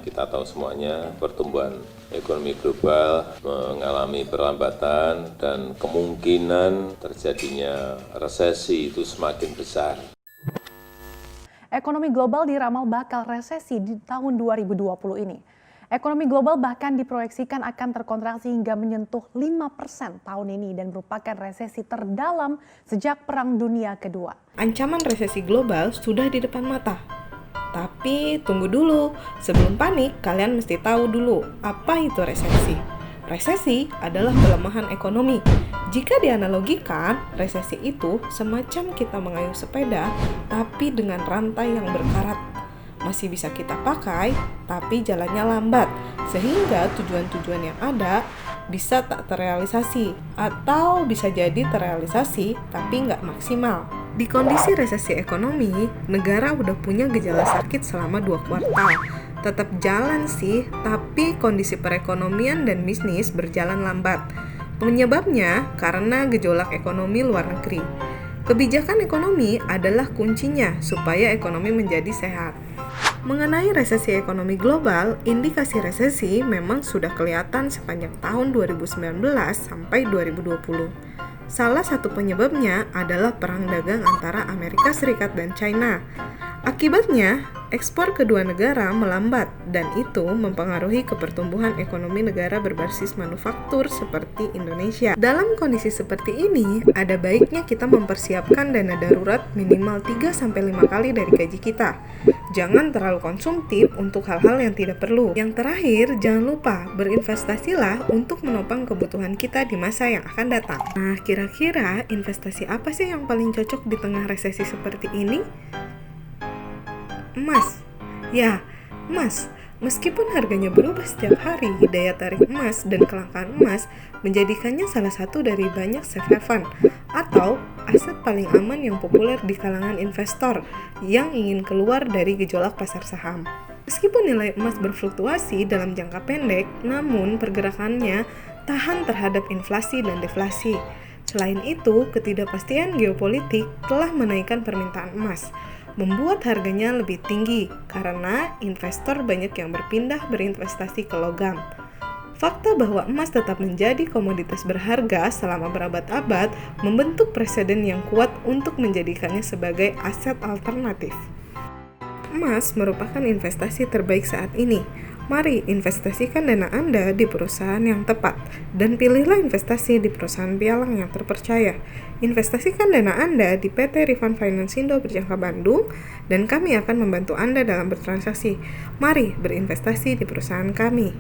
kita tahu semuanya pertumbuhan ekonomi global mengalami perlambatan dan kemungkinan terjadinya resesi itu semakin besar. Ekonomi global diramal bakal resesi di tahun 2020 ini. Ekonomi global bahkan diproyeksikan akan terkontraksi hingga menyentuh 5% tahun ini dan merupakan resesi terdalam sejak Perang Dunia Kedua. Ancaman resesi global sudah di depan mata. Tapi tunggu dulu, sebelum panik kalian mesti tahu dulu apa itu resesi. Resesi adalah pelemahan ekonomi. Jika dianalogikan, resesi itu semacam kita mengayuh sepeda tapi dengan rantai yang berkarat. Masih bisa kita pakai, tapi jalannya lambat, sehingga tujuan-tujuan yang ada bisa tak terrealisasi, atau bisa jadi terrealisasi tapi nggak maksimal. Di kondisi resesi ekonomi, negara udah punya gejala sakit selama 2 kuartal. Tetap jalan sih, tapi kondisi perekonomian dan bisnis berjalan lambat. Penyebabnya karena gejolak ekonomi luar negeri. Kebijakan ekonomi adalah kuncinya supaya ekonomi menjadi sehat. Mengenai resesi ekonomi global, indikasi resesi memang sudah kelihatan sepanjang tahun 2019 sampai 2020. Salah satu penyebabnya adalah perang dagang antara Amerika Serikat dan China. Akibatnya, ekspor kedua negara melambat dan itu mempengaruhi pertumbuhan ekonomi negara berbasis manufaktur seperti Indonesia. Dalam kondisi seperti ini, ada baiknya kita mempersiapkan dana darurat minimal 3-5 kali dari gaji kita. Jangan terlalu konsumtif untuk hal-hal yang tidak perlu. Yang terakhir, jangan lupa berinvestasilah untuk menopang kebutuhan kita di masa yang akan datang. Nah, kira-kira investasi apa sih yang paling cocok di tengah resesi seperti ini? Emas. Ya, emas. Meskipun harganya berubah setiap hari, daya tarik emas dan kelangkaan emas menjadikannya salah satu dari banyak safe haven atau aset paling aman yang populer di kalangan investor yang ingin keluar dari gejolak pasar saham. Meskipun nilai emas berfluktuasi dalam jangka pendek, namun pergerakannya tahan terhadap inflasi dan deflasi. Selain itu, ketidakpastian geopolitik telah menaikkan permintaan emas, membuat harganya lebih tinggi karena investor banyak yang berpindah berinvestasi ke logam. Fakta bahwa emas tetap menjadi komoditas berharga selama berabad-abad membentuk preseden yang kuat untuk menjadikannya sebagai aset alternatif. Emas merupakan investasi terbaik saat ini. Mari investasikan dana Anda di perusahaan yang tepat dan pilihlah investasi di perusahaan pialang yang terpercaya. Investasikan dana Anda di PT Rifan Finansindo Berjangka Bandung dan kami akan membantu Anda dalam bertransaksi. Mari berinvestasi di perusahaan kami.